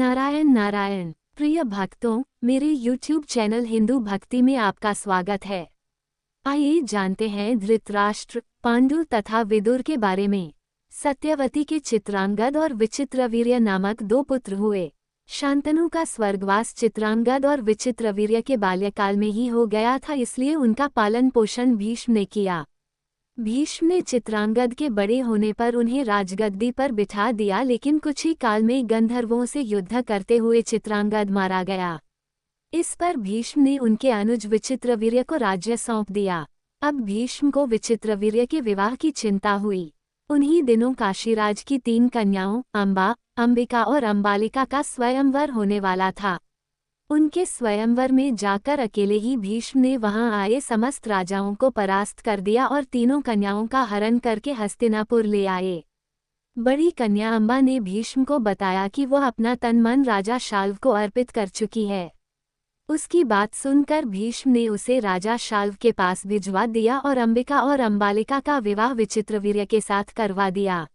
नारायण नारायण। प्रिय भक्तों, मेरे YouTube चैनल हिंदू भक्ति में आपका स्वागत है। आइए जानते हैं धृतराष्ट्र, पांडु तथा विदुर के बारे में। सत्यवती के चित्रांगद और विचित्रवीर्य नामक दो पुत्र हुए। शांतनु का स्वर्गवास चित्रांगद और विचित्रवीर्य के बाल्यकाल में ही हो गया था, इसलिए उनका पालन पोषण भीष्म ने किया। भीष्म ने चित्रांगद के बड़े होने पर उन्हें राजगद्दी पर बिठा दिया, लेकिन कुछ ही काल में गंधर्वों से युद्ध करते हुए चित्रांगद मारा गया। इस पर भीष्म ने उनके अनुज विचित्रवीर्य को राज्य सौंप दिया। अब भीष्म को विचित्रवीर्य के विवाह की चिंता हुई। उन्हीं दिनों काशीराज की 3 कन्याओं अंबा, अंबिका और अंबालिका का स्वयंवर होने वाला था। उनके स्वयंवर में जाकर अकेले ही भीष्म ने वहां आए समस्त राजाओं को परास्त कर दिया और तीनों कन्याओं का हरण करके हस्तिनापुर ले आए। बड़ी कन्या अंबा ने भीष्म को बताया कि वह अपना तन मन राजा शाल्व को अर्पित कर चुकी है। उसकी बात सुनकर भीष्म ने उसे राजा शाल्व के पास भिजवा दिया और अंबिका और अंबालिका का विवाह विचित्रवीर्य के साथ करवा दिया।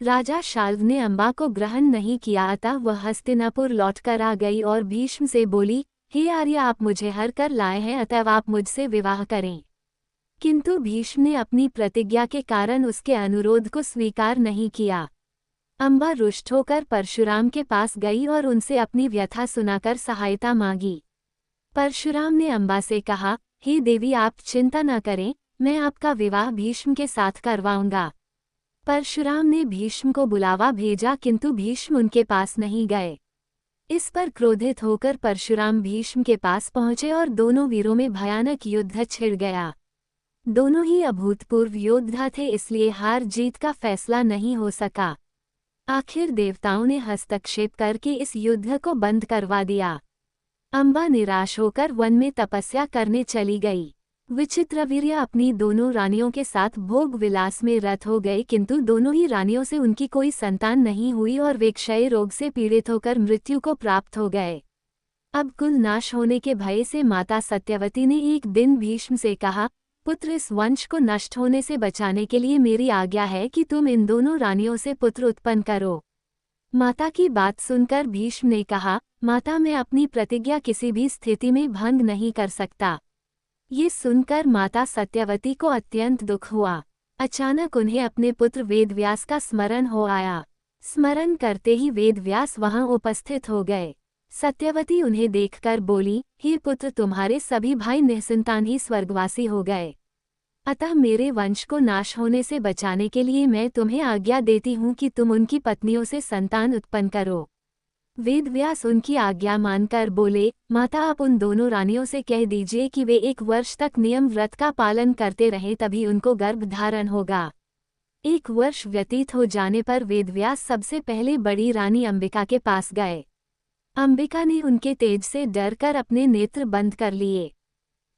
राजा शाल्व ने अंबा को ग्रहण नहीं किया, अतः वह हस्तिनापुर लौटकर आ गई और भीष्म से बोली, हे आर्य, आप मुझे हर कर लाए हैं, अतः आप मुझसे विवाह करें। किंतु भीष्म ने अपनी प्रतिज्ञा के कारण उसके अनुरोध को स्वीकार नहीं किया। अंबा रुष्ट होकर परशुराम के पास गई और उनसे अपनी व्यथा सुनाकर सहायता मांगी। परशुराम ने अंबा से कहा, हे देवी, आप चिंता न करें, मैं आपका विवाह भीष्म के साथ करवाऊंगा। परशुराम ने भीष्म को बुलावा भेजा, किंतु भीष्म उनके पास नहीं गए। इस पर क्रोधित होकर परशुराम भीष्म के पास पहुंचे और दोनों वीरों में भयानक युद्ध छिड़ गया। दोनों ही अभूतपूर्व योद्धा थे, इसलिए हार जीत का फैसला नहीं हो सका। आखिर देवताओं ने हस्तक्षेप करके इस युद्ध को बंद करवा दिया। अंबा निराश होकर वन में तपस्या करने चली गई। विचित्रवीर्य अपनी दोनों रानियों के साथ भोग विलास में रत हो गए, किंतु दोनों ही रानियों से उनकी कोई संतान नहीं हुई और वे क्षय रोग से पीड़ित होकर मृत्यु को प्राप्त हो गए। अब कुल नाश होने के भय से माता सत्यवती ने एक दिन भीष्म से कहा, पुत्र, इस वंश को नष्ट होने से बचाने के लिए मेरी आज्ञा है कि तुम इन दोनों रानियों से पुत्र उत्पन्न करो। माता की बात सुनकर भीष्म ने कहा, माता, मैं अपनी प्रतिज्ञा किसी भी स्थिति में भंग नहीं कर सकता। ये सुनकर माता सत्यवती को अत्यंत दुख हुआ। अचानक उन्हें अपने पुत्र वेदव्यास का स्मरण हो आया। स्मरण करते ही वेदव्यास वहां उपस्थित हो गए। सत्यवती उन्हें देखकर बोली, हे पुत्र, तुम्हारे सभी भाई निःसंतान ही स्वर्गवासी हो गए, अतः मेरे वंश को नाश होने से बचाने के लिए मैं तुम्हें आज्ञा देती हूँ कि तुम उनकी पत्नियों से संतान उत्पन्न करो। वेदव्यास उनकी आज्ञा मानकर बोले, माता, आप उन दोनों रानियों से कह दीजिए कि वे 1 वर्ष तक नियम व्रत का पालन करते रहें, तभी उनको गर्भ धारण होगा। 1 वर्ष व्यतीत हो जाने पर वेदव्यास सबसे पहले बड़ी रानी अंबिका के पास गए। अंबिका ने उनके तेज से डरकर अपने नेत्र बंद कर लिए।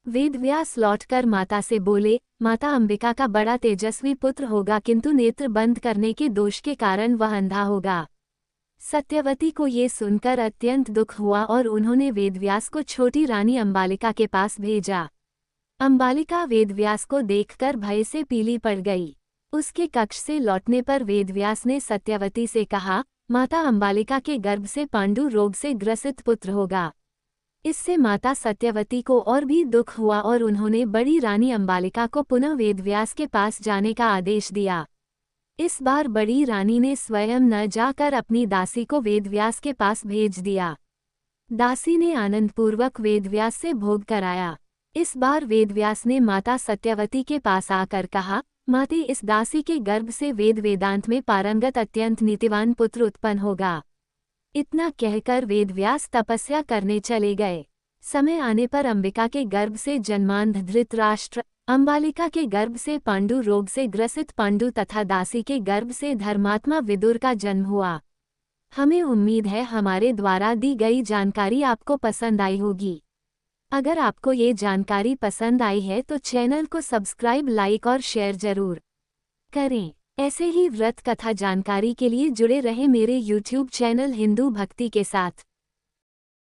वेदव्यास लौटकर माता से बोले, माता, अंबिका का बड़ा तेजस्वी पुत्र होगा, किंतु नेत्र बंद करने के दोष के कारण वह अंधा होगा। सत्यवती को ये सुनकर अत्यंत दुख हुआ और उन्होंने वेदव्यास को छोटी रानी अंबालिका के पास भेजा। अंबालिका वेदव्यास को देखकर भय से पीली पड़ गई। उसके कक्ष से लौटने पर वेदव्यास ने सत्यवती से कहा, माता, अंबालिका के गर्भ से पांडु रोग से ग्रसित पुत्र होगा। इससे माता सत्यवती को और भी दुख हुआ और उन्होंने बड़ी रानी अंबालिका को पुनः वेदव्यास के पास जाने का आदेश दिया। इस बार बड़ी रानी ने स्वयं न जाकर अपनी दासी को वेदव्यास के पास भेज दिया। दासी ने आनंदपूर्वक वेदव्यास से भोग कराया। इस बार वेदव्यास ने माता सत्यवती के पास आकर कहा, माते, इस दासी के गर्भ से वेद वेदांत में पारंगत अत्यंत नीतिवान पुत्र उत्पन्न होगा। इतना कहकर वेदव्यास तपस्या करने चले गए। समय आने पर अंबिका के गर्भ से जन्मांध धृतराष्ट्र, अंबालिका के गर्भ से पांडु रोग से ग्रसित पांडु तथा दासी के गर्भ से धर्मात्मा विदुर का जन्म हुआ। हमें उम्मीद है हमारे द्वारा दी गई जानकारी आपको पसंद आई होगी। अगर आपको ये जानकारी पसंद आई है तो चैनल को सब्सक्राइब, लाइक और शेयर जरूर करें। ऐसे ही व्रत कथा जानकारी के लिए जुड़े रहे मेरे YouTube चैनल हिंदू भक्ति के साथ।